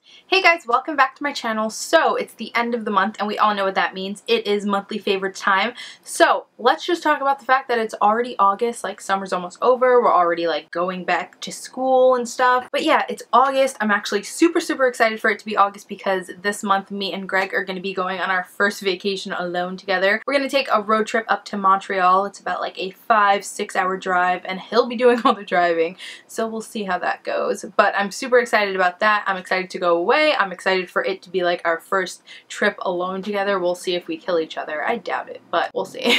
Hey guys, welcome back to my channel. So it's the end of the month and we all know what that means. It is monthly favorites time. So let's just talk about the fact that it's already August, like summer's almost over. We're already like going back to school and stuff. But yeah, it's August. I'm actually super excited for it to be August because this month me and Greg are going to be going on our first vacation alone together. We're going to take a road trip up to Montreal. It's about like a 5-6 hour drive and he'll be doing all the driving. So we'll see how that goes. But I'm super excited about that. I'm excited to go away. I'm excited for it to be like our first trip alone together. We'll see if we kill each other. I doubt it, but we'll see.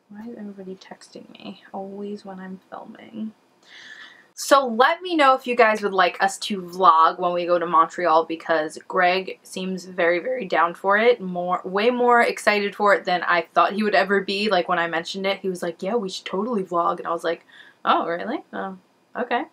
Why is everybody texting me? Always when I'm filming. So let me know if you guys would like us to vlog when we go to Montreal because Greg seems very down for it. Way more excited for it than I thought he would ever be. Like when I mentioned it, he was like, yeah, we should totally vlog. And I was like, oh, really? Oh, okay.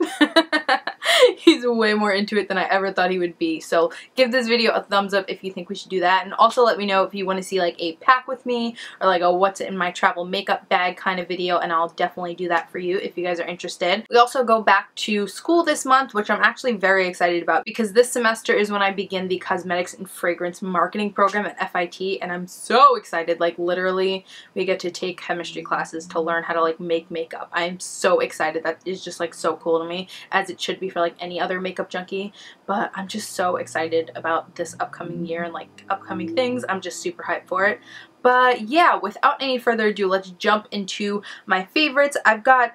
He's way more into it than I ever thought he would be. So give this video a thumbs up if you think we should do that. And also let me know if you want to see like a pack with me or like a what's in my travel makeup bag kind of video, and I'll definitely do that for you if you guys are interested. We also go back to school this month, which I'm actually very excited about because this semester is when I begin the cosmetics and fragrance marketing program at FIT, and I'm so excited. Like literally we get to take chemistry classes to learn how to like make makeup. I'm so excited. That is just like so cool to me, as it should be for like any other makeup junkie. But I'm just so excited about this upcoming year and like upcoming things. I'm just super hyped for it. But yeah, without any further ado, let's jump into my favorites. I've got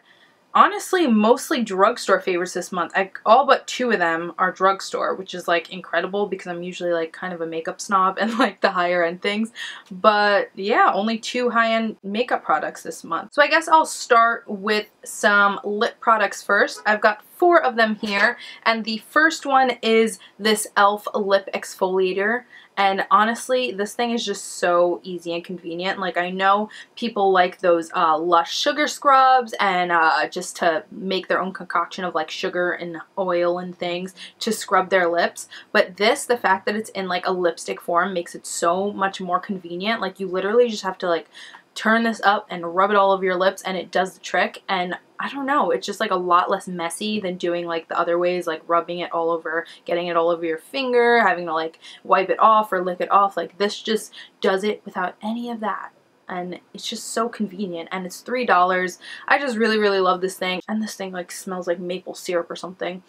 honestly mostly drugstore favorites this month. All but 2 of them are drugstore, which is like incredible because I'm usually like kind of a makeup snob and like the higher end things. But yeah, only 2 high-end makeup products this month. So I guess I'll start with some lip products first. I've got 4 of them here, and the first one is this e.l.f. lip exfoliator. And honestly, this thing is just so easy and convenient. Like I know people like those Lush sugar scrubs and just to make their own concoction of like sugar and oil and things to scrub their lips. But this, the fact that it's in like a lipstick form makes it so much more convenient. Like you literally just have to like turn this up and rub it all over your lips and it does the trick. And I don't know, it's just like a lot less messy than doing like the other ways, like rubbing it all over, getting it all over your finger, having to like wipe it off or lick it off. Like this just does it without any of that. And it's just so convenient, and it's $3. I just really love this thing, and this thing like smells like maple syrup or something.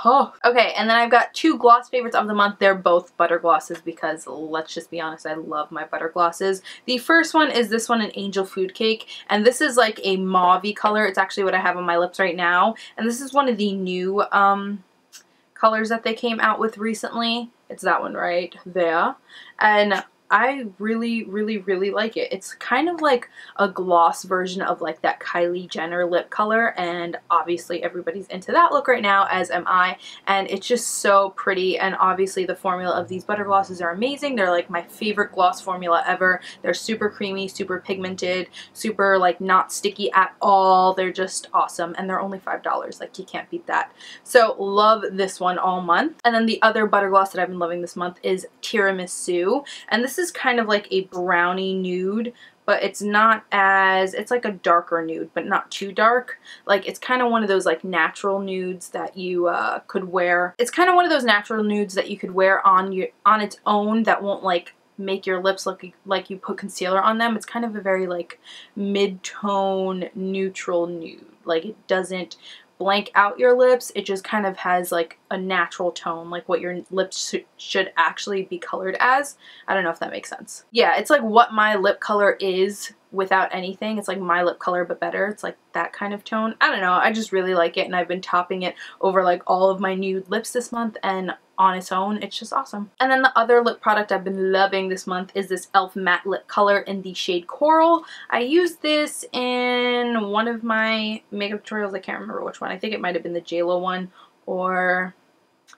Oh. Okay, and then I've got 2 gloss favorites of the month. They're both butter glosses because let's just be honest, I love my butter glosses. The first one is this one, an Angel Food Cake, and this is like a mauve-y color. It's actually what I have on my lips right now, and this is one of the new colors that they came out with recently. It's that one right there, and I really like it. It's kind of like a gloss version of like that Kylie Jenner lip color, and obviously everybody's into that look right now, as am I, and it's just so pretty. And obviously the formula of these butter glosses are amazing. They're like my favorite gloss formula ever. They're super creamy, super pigmented, super like not sticky at all. They're just awesome, and they're only $5. Like you can't beat that. So love this one all month. And then the other butter gloss that I've been loving this month is Tiramisu, and this is kind of like a brownie nude, but it's not as, it's like a darker nude, but not too dark. Like it's kind of one of those like natural nudes that you could wear. It's kind of one of those natural nudes that you could wear on its own that won't like make your lips look like you put concealer on them. It's kind of a very like mid-tone neutral nude. Like it doesn't blank out your lips, it just kind of has like a natural tone, like what your lips should actually be colored as. I don't know if that makes sense. Yeah, it's like what my lip color is without anything. It's like my lip color but better. It's like that kind of tone. I don't know, I just really like it, and I've been topping it over like all of my nude lips this month, and on its own it's just awesome. And then the other lip product I've been loving this month is this e.l.f. matte lip color in the shade Coral. I used this in one of my makeup tutorials. I can't remember which one. I think it might have been the JLo one or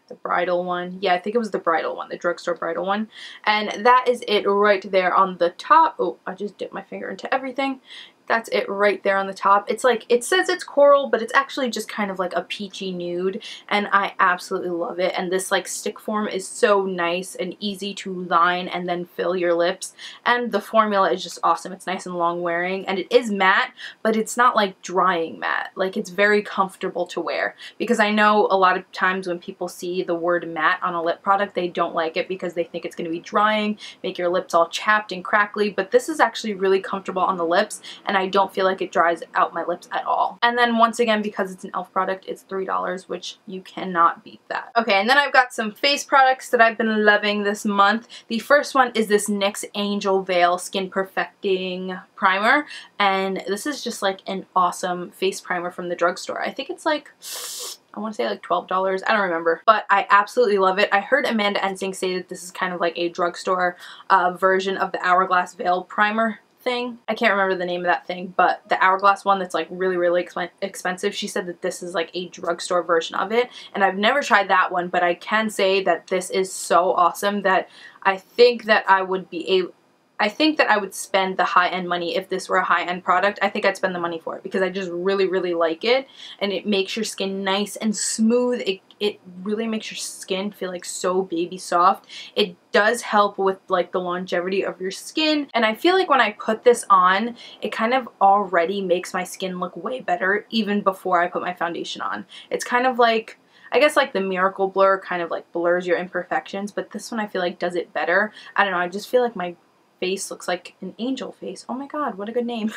the bridal one. Yeah, I think it was the bridal one, the drugstore bridal one. And that is it right there on the top. Oh, I just dipped my finger into everything. That's it right there on the top. It's like, it says it's coral, but it's actually just kind of like a peachy nude, and I absolutely love it. And this like stick form is so nice and easy to line and then fill your lips, and the formula is just awesome. It's nice and long wearing, and it is matte, but it's not like drying matte. Like, it's very comfortable to wear, because I know a lot of times when people see the word matte on a lip product, they don't like it because they think it's going to be drying, make your lips all chapped and crackly, but this is actually really comfortable on the lips, and I don't feel like it dries out my lips at all. And then once again, because it's an e.l.f. product, it's $3, which you cannot beat that. Okay, and then I've got some face products that I've been loving this month. The first one is this NYX Angel Veil Skin Perfecting Primer, and this is just like an awesome face primer from the drugstore. I think it's like, I want to say like $12. I don't remember, but I absolutely love it. I heard Amanda Ensing say that this is kind of like a drugstore version of the Hourglass Veil Primer thing. I can't remember the name of that thing, but the Hourglass one that's like really, really expensive, she said that this is like a drugstore version of it, and I've never tried that one, but I can say that this is so awesome that I think that I would spend the high-end money if this were a high-end product. I think I'd spend the money for it because I just really, really like it, and it makes your skin nice and smooth. It really makes your skin feel like so baby soft. It does help with like the longevity of your skin, and I feel like when I put this on, it kind of already makes my skin look way better even before I put my foundation on. It's kind of like, I guess like the Miracle Blur kind of like blurs your imperfections, but this one I feel like does it better. I don't know, I just feel like my face looks like an angel face. Oh my god, what a good name.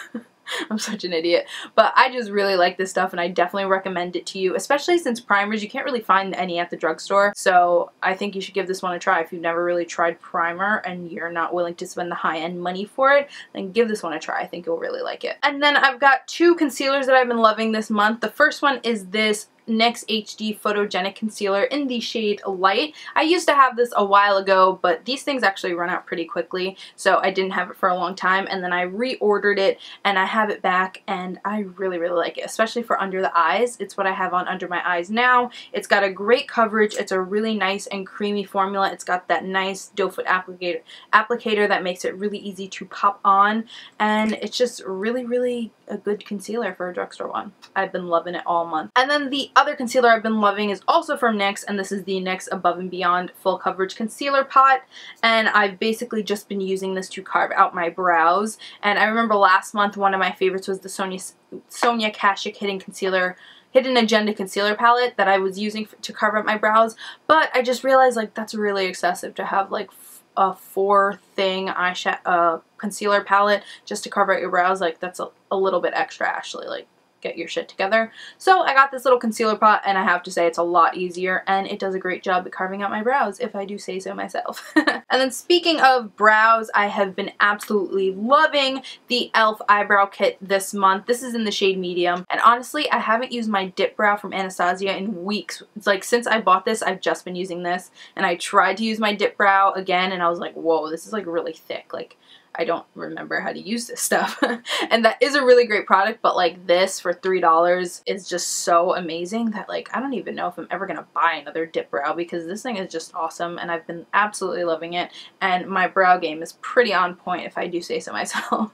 I'm such an idiot. But I just really like this stuff, and I definitely recommend it to you, especially since primers, you can't really find any at the drugstore. So I think you should give this one a try. If you've never really tried primer and you're not willing to spend the high-end money for it, then give this one a try. I think you'll really like it. And then I've got two concealers that I've been loving this month. The first one is this NYX HD Photogenic Concealer in the shade Light. I used to have this a while ago, but these things actually run out pretty quickly, so I didn't have it for a long time, and then I reordered it, and I have it back, and I really, really like it, especially for under the eyes. It's what I have on under my eyes now. It's got a great coverage. It's a really nice and creamy formula. It's got that nice doe foot applicator that makes it really easy to pop on, and it's just really, really a good concealer for a drugstore one. I've been loving it all month. And then the other concealer I've been loving is also from NYX, and this is the NYX Above and Beyond Full Coverage Concealer Pot, and I've basically just been using this to carve out my brows. And I remember last month one of my favorites was the Sonia Kashuk Hidden Agenda Concealer Palette that I was using to carve out my brows, but I just realized like that's really excessive to have like a 4-thing eyeshadow concealer palette just to cover out your brows. Like, that's a little bit extra, Ashley. Like, get your shit together. So I got this little concealer pot, and I have to say it's a lot easier, and it does a great job at carving out my brows, if I do say so myself. And then speaking of brows, I have been absolutely loving the e.l.f. eyebrow kit this month. This is in the shade Medium, and honestly, I haven't used my dip brow from Anastasia in weeks. It's like, since I bought this, I've just been using this, and I tried to use my dip brow again, and I was like, whoa, this is like really thick. Like, I don't remember how to use this stuff. And that is a really great product, but like this for $3 is just so amazing that like I don't even know if I'm ever gonna buy another dip brow, because this thing is just awesome and I've been absolutely loving it, and my brow game is pretty on point, if I do say so myself.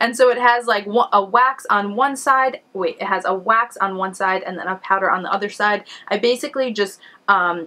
And so it has like a wax on one side, it has a wax on one side and then a powder on the other side. I basically just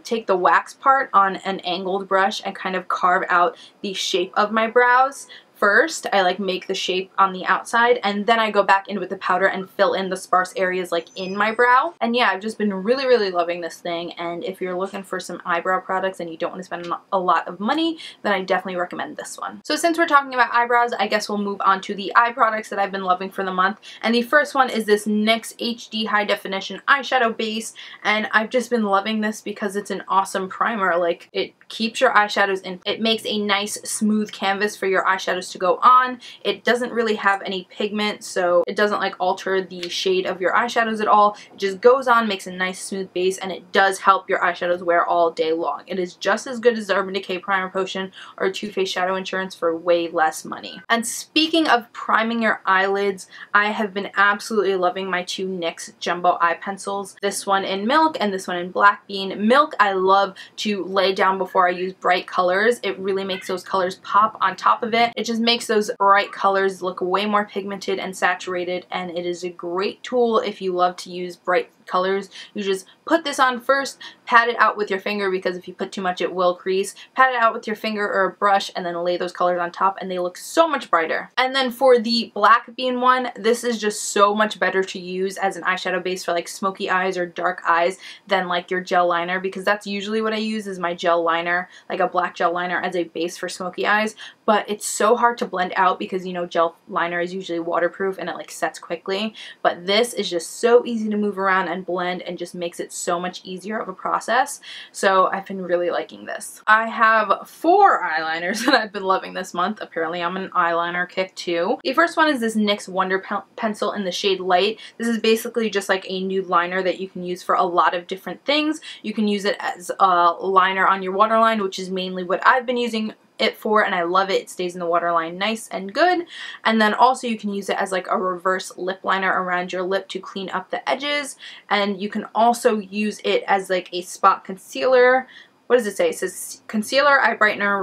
take the wax part on an angled brush and kind of carve out the shape of my brows. First, I like make the shape on the outside, and then I go back in with the powder and fill in the sparse areas like in my brow. And yeah, I've just been really, really loving this thing, and if you're looking for some eyebrow products and you don't want to spend a lot of money, then I definitely recommend this one. So since we're talking about eyebrows, I guess we'll move on to the eye products that I've been loving for the month, and the first one is this NYX HD High Definition Eyeshadow Base, and I've just been loving this because it's an awesome primer. Like, it keeps your eyeshadows in. It makes a nice smooth canvas for your eyeshadows to go on. It doesn't really have any pigment, so it doesn't like alter the shade of your eyeshadows at all. It just goes on, makes a nice smooth base, and it does help your eyeshadows wear all day long. It is just as good as the Urban Decay Primer Potion or Too Faced Shadow Insurance for way less money. And speaking of priming your eyelids, I have been absolutely loving my two NYX Jumbo Eye Pencils. This one in Milk and this one in Black Bean. Milk I love to lay down before I use bright colors. It really makes those colors pop on top of it. It just just makes those bright colors look way more pigmented and saturated, and it is a great tool if you love to use bright colors. You just put this on first, pat it out with your finger, because if you put too much it will crease. Pat it out with your finger or a brush and then lay those colors on top and they look so much brighter. And then for the Black Bean one, this is just so much better to use as an eyeshadow base for like smoky eyes or dark eyes than like your gel liner, because that's usually what I use is my gel liner, like a black gel liner as a base for smoky eyes. But it's so hard to blend out because, you know, gel liner is usually waterproof and it like sets quickly. But this is just so easy to move around and blend and just makes it so much easier of a process. So I've been really liking this. I have 4 eyeliners that I've been loving this month. Apparently I'm an eyeliner kick too. The first one is this NYX Wonder Pencil in the shade Light. This is basically just like a nude liner that you can use for a lot of different things. You can use it as a liner on your waterline, which is mainly what I've been using it for, and I love it. It stays in the waterline nice and good. And then also you can use it as like a reverse lip liner around your lip to clean up the edges, and you can also use it as like a spot concealer. What does it say? It says concealer, eye brightener,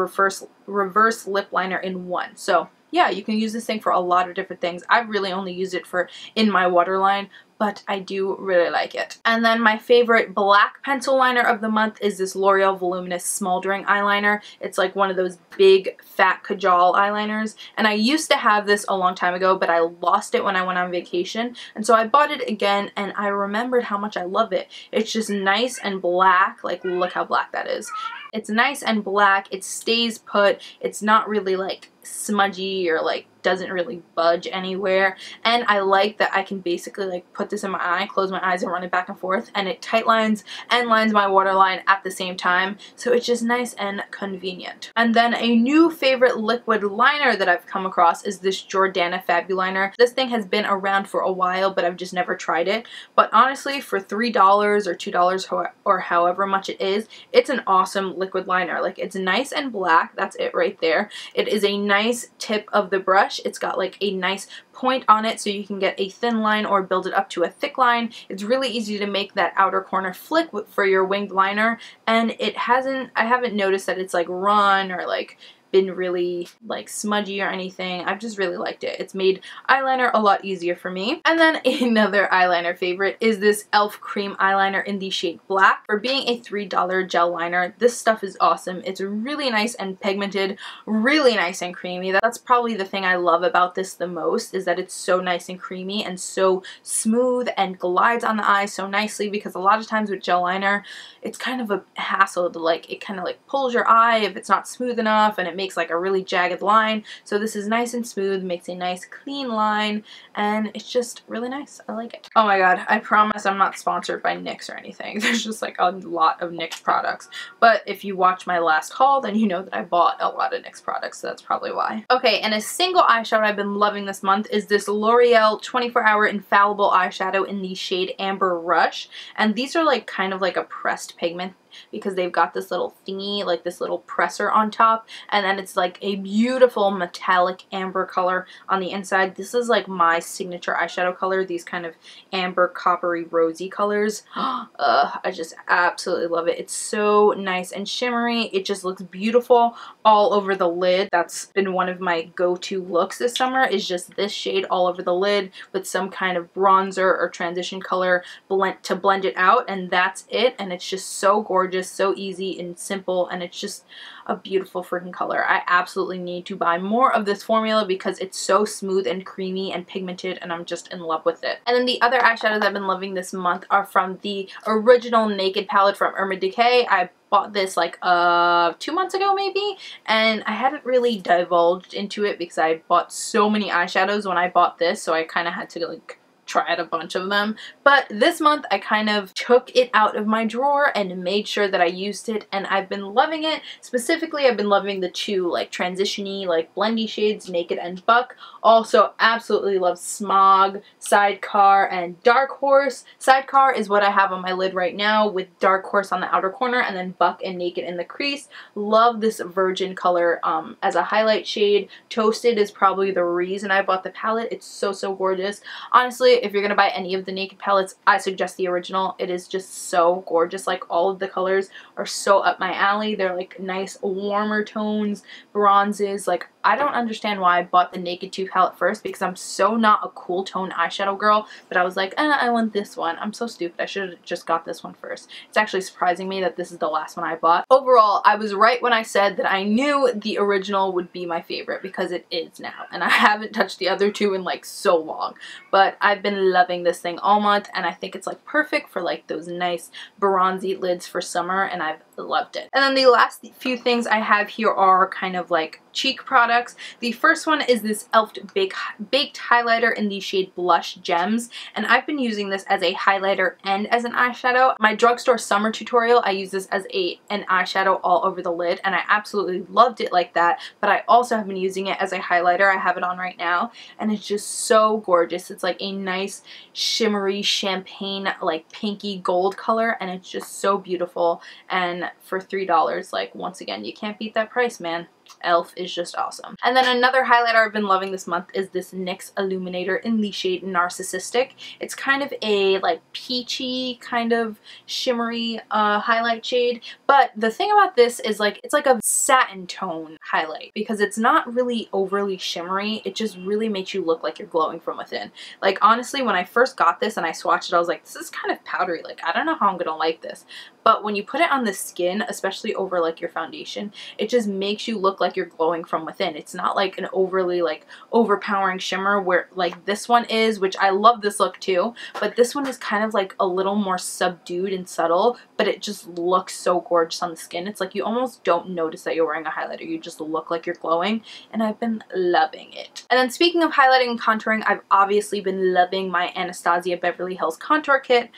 reverse lip liner in one. So yeah, you can use this thing for a lot of different things. I've really only used it for in my waterline, but I do really like it. And then my favorite black pencil liner of the month is this L'Oreal Voluminous Smoldering Eyeliner. It's like one of those big fat kajal eyeliners, and I used to have this a long time ago, but I lost it when I went on vacation, and so I bought it again, and I remembered how much I love it. It's just nice and black. Like, look how black that is. It's nice and black. It stays put. It's not really like smudgy or like doesn't really budge anywhere, and I like that I can basically like put this in my eye, close my eyes and run it back and forth, and it tight lines and lines my waterline at the same time, so it's just nice and convenient. And then a new favorite liquid liner that I've come across is this Jordana Fabuliner. This thing has been around for a while, but I've just never tried it, but honestly for $3 or $2 or however much it is, it's an awesome liquid liner. Like, it's nice and black, that's it right there. It is a nice tip of the brush. It's got like a nice point on it so you can get a thin line or build it up to a thick line. It's really easy to make that outer corner flick for your winged liner, and I haven't noticed that it's like run or like been really like smudgy or anything. I've just really liked it. It's made eyeliner a lot easier for me. And then another eyeliner favorite is this e.l.f. cream eyeliner in the shade Black. For being a $3 gel liner, this stuff is awesome. It's really nice and pigmented, really nice and creamy. That's probably the thing I love about this the most, is that it's so nice and creamy and so smooth and glides on the eye so nicely, because a lot of times with gel liner, it's kind of a hassle to like, it kind of like pulls your eye if it's not smooth enough, and it makes like a really jagged line. So this is nice and smooth, makes a nice clean line, and it's just really nice. I like it. Oh my god, I promise I'm not sponsored by NYX or anything. There's just like a lot of NYX products, but if you watch my last haul, then you know that I bought a lot of NYX products, so that's probably why. Okay, and a single eyeshadow I've been loving this month is this L'Oreal 24-Hour Infallible Eyeshadow in the shade Amber Rush, and these are like kind of like a pressed pigment, because they've got this little thingy, like this little presser on top, and then it's like a beautiful metallic amber color on the inside. This is like my signature eyeshadow color, these kind of amber coppery rosy colors. I just absolutely love it. It's so nice and shimmery. It just looks beautiful all over the lid. That's been one of my go-to looks this summer, is just this shade all over the lid with some kind of bronzer or transition color to blend it out, and that's it. And it's just so gorgeous, so easy and simple, and it's just a beautiful freaking color. I absolutely need to buy more of this formula because it's so smooth and creamy and pigmented, and I'm just in love with it. And then the other eyeshadows I've been loving this month are from the original Naked palette from Urban Decay. I bought this like 2 months ago maybe, and I hadn't really divulged into it because I bought so many eyeshadows when I bought this, so I kind of had to like tried a bunch of them. But this month I kind of took it out of my drawer and made sure that I used it, and I've been loving it. Specifically, I've been loving the two like transition-y, like blendy shades, Naked and Buck. Also absolutely love Smog, Sidecar, and Dark Horse. Sidecar is what I have on my lid right now, with Dark Horse on the outer corner and then Buck and Naked in the crease. Love this virgin color as a highlight shade. Toasted is probably the reason I bought the palette. It's so gorgeous. Honestly, if you're gonna buy any of the Naked palettes, I suggest the original. It is just so gorgeous. Like, all of the colors are so up my alley. They're like nice warmer tones, bronzes, like I don't understand why I bought the Naked 2 palette first, because I'm so not a cool tone eyeshadow girl, but I was like, I want this one. I'm so stupid. I should have just got this one first. It's actually surprising me that this is the last one I bought. Overall, I was right when I said that I knew the original would be my favorite, because it is now, and I haven't touched the other two in like so long. But I've been loving this thing all month, and I think it's like perfect for like those nice bronzy lids for summer, and I've loved it. And then the last few things I have here are kind of like cheek products. The first one is this e.l.f. Baked Highlighter in the shade Blush Gems, and I've been using this as a highlighter and as an eyeshadow. My drugstore summer tutorial, I use this as an eyeshadow all over the lid, and I absolutely loved it like that, but I also have been using it as a highlighter. I have it on right now, and it's just so gorgeous. It's like a nice shimmery champagne, like pinky gold color, and it's just so beautiful. And for $3, like, once again, you can't beat that price, man. e.l.f. is just awesome. And then another highlighter I've been loving this month is this NYX Illuminator in the shade Narcissistic. It's kind of a like peachy kind of shimmery highlight shade, but the thing about this is like it's like a satin tone highlight, because it's not really overly shimmery. It just really makes you look like you're glowing from within. Like honestly, when I first got this and I swatched it, I was like, this is kind of powdery. Like I don't know how I'm gonna like this. But when you put it on the skin, especially over like your foundation, it just makes you look like you're glowing from within. It's not like an overly like overpowering shimmer where like this one is, which I love this look too, but this one is kind of like a little more subdued and subtle, but it just looks so gorgeous on the skin. It's like you almost don't notice that you're wearing a highlighter. You just look like you're glowing, and I've been loving it. And then speaking of highlighting and contouring, I've obviously been loving my Anastasia Beverly Hills Contour Kit.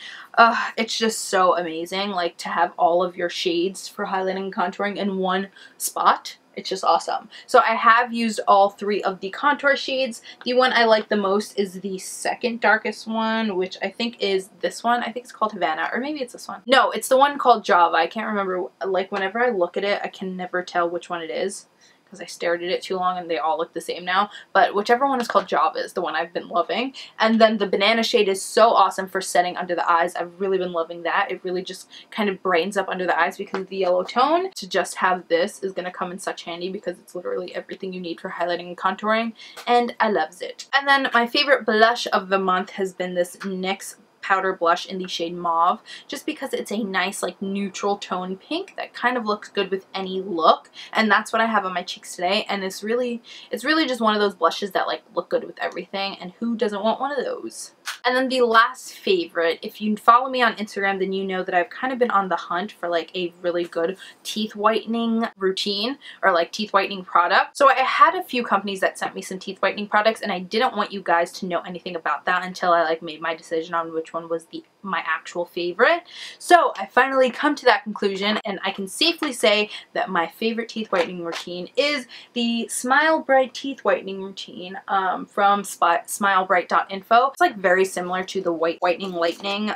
It's just so amazing, like to have all of your shades for highlighting and contouring in one spot. It's just awesome. So I have used all three of the contour shades. The one I like the most is the second darkest one, which I think is this one. I think it's called Havana, or maybe it's this one. No, it's the one called Java. I can't remember. Like whenever I look at it, I can never tell which one it is, because I stared at it too long and they all look the same now. But whichever one is called Java is the one I've been loving. And then the banana shade is so awesome for setting under the eyes. I've really been loving that. It really just kind of brightens up under the eyes because of the yellow tone. To just have this is going to come in such handy, because it's literally everything you need for highlighting and contouring, and I loves it. And then my favorite blush of the month has been this NYX powder blush in the shade Mauve, just because it's a nice like neutral tone pink that kind of looks good with any look, and that's what I have on my cheeks today. And it's really just one of those blushes that like look good with everything, and who doesn't want one of those? And then the last favorite, if you follow me on Instagram, then you know that I've kind of been on the hunt for like a really good teeth whitening routine, or like teeth whitening product. So I had a few companies that sent me some teeth whitening products, and I didn't want you guys to know anything about that until I like made my decision on which one was my actual favorite. So I finally come to that conclusion, and I can safely say that my favorite teeth whitening routine is the Smile Bright teeth whitening routine from smilebright.info. It's like very similar to the whitening lightning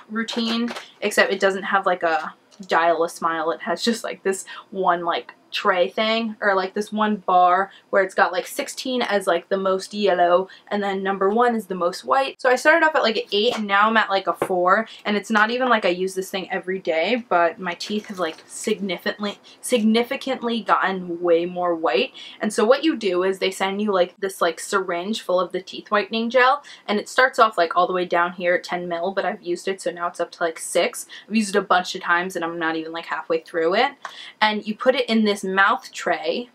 routine, except it doesn't have like a dial a smile. It has just like this one like tray thing, or like this one bar where it's got like 16 as like the most yellow, and then number 1 is the most white. So I started off at like an 8, and now I'm at like a 4, and it's not even like I use this thing every day, but my teeth have like significantly gotten way more white. And so what you do is they send you like this like syringe full of the teeth whitening gel, and it starts off like all the way down here at 10 ml, but I've used it so now it's up to like 6. I've used it a bunch of times and I'm not even like halfway through it. And you put it in this mouth tray,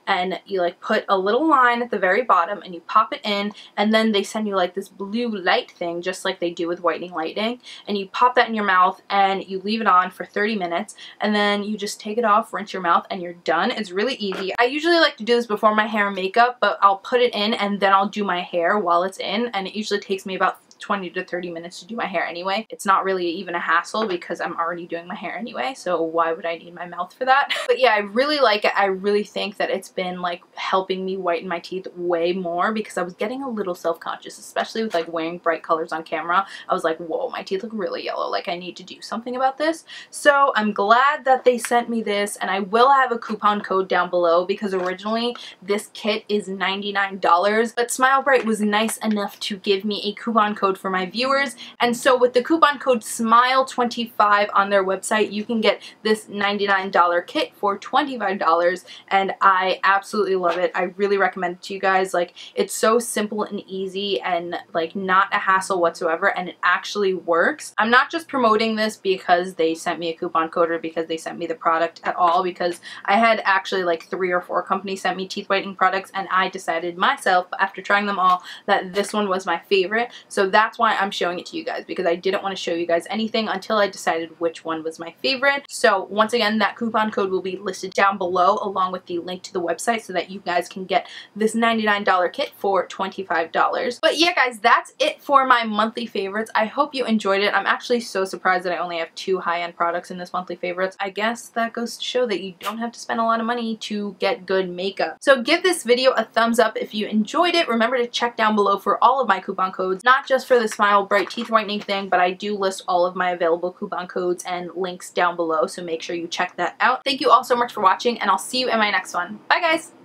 and you like put a little line at the very bottom, and you pop it in, and then they send you like this blue light thing, just like they do with whitening lighting, and you pop that in your mouth and you leave it on for 30 minutes, and then you just take it off, rinse your mouth, and you're done. It's really easy. I usually like to do this before my hair and makeup, but I'll put it in and then I'll do my hair while it's in, and it usually takes me about 20 to 30 minutes to do my hair anyway. It's not really even a hassle because I'm already doing my hair anyway, so why would I need my mouth for that? But yeah, I really like it. I really think that it's been like helping me whiten my teeth way more, because I was getting a little self-conscious, especially with like wearing bright colors on camera. I was like, whoa, my teeth look really yellow, like I need to do something about this. So I'm glad that they sent me this, and I will have a coupon code down below, because originally this kit is $99, but Smile Bright was nice enough to give me a coupon code code for my viewers. And so with the coupon code SMILE25 on their website, you can get this $99 kit for $25, and I absolutely love it. I really recommend it to you guys. Like, it's so simple and easy and like not a hassle whatsoever, and it actually works. I'm not just promoting this because they sent me a coupon code or because they sent me the product at all, because I had actually like 3 or 4 companies sent me teeth whitening products, and I decided myself after trying them all that this one was my favorite. So that's why I'm showing it to you guys, because I didn't want to show you guys anything until I decided which one was my favorite. So once again, that coupon code will be listed down below along with the link to the website so that you guys can get this $99 kit for $25. But yeah guys, that's it for my monthly favorites. I hope you enjoyed it. I'm actually so surprised that I only have 2 high-end products in this monthly favorites. I guess that goes to show that you don't have to spend a lot of money to get good makeup. So give this video a thumbs up if you enjoyed it. Remember to check down below for all of my coupon codes, not just for the Smile Bright teeth whitening thing, but I do list all of my available coupon codes and links down below, so make sure you check that out. Thank you all so much for watching, and I'll see you in my next one. Bye guys!